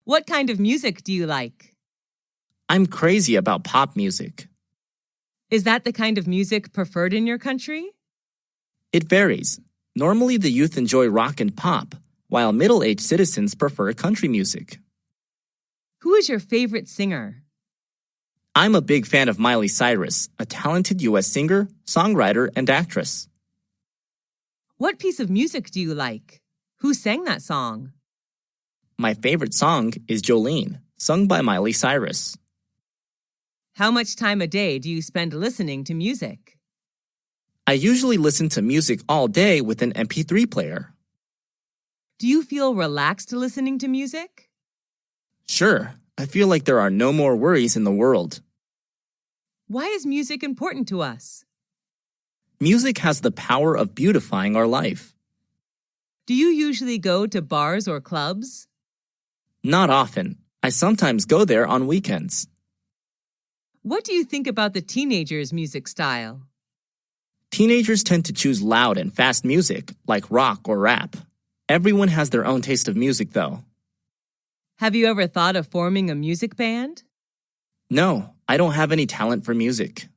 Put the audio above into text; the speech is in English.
What kind of music do you like? I'm crazy about pop music. Is that the kind of music preferred in your country? It varies. Normally, the youth enjoy rock and pop, while middle-aged citizens prefer country music. Who is your favorite singer? I'm a big fan of Miley Cyrus, a talented U.S. singer, songwriter, and actress. What piece of music do you like? Who sang that song? My favorite song is Jolene, sung by Miley Cyrus. How much time a day do you spend listening to music? I usually listen to music all day with an MP3 player. Do you feel relaxed listening to music? Sure, I feel like there are no more worries in the world. Why is music important to us? Music has the power of beautifying our life. Do you usually go to bars or clubs? Not often. I sometimes go there on weekends. What do you think about the teenagers' music style? Teenagers tend to choose loud and fast music, like rock or rap. Everyone has their own taste of music, though. Have you ever thought of forming a music band? No, I don't have any talent for music.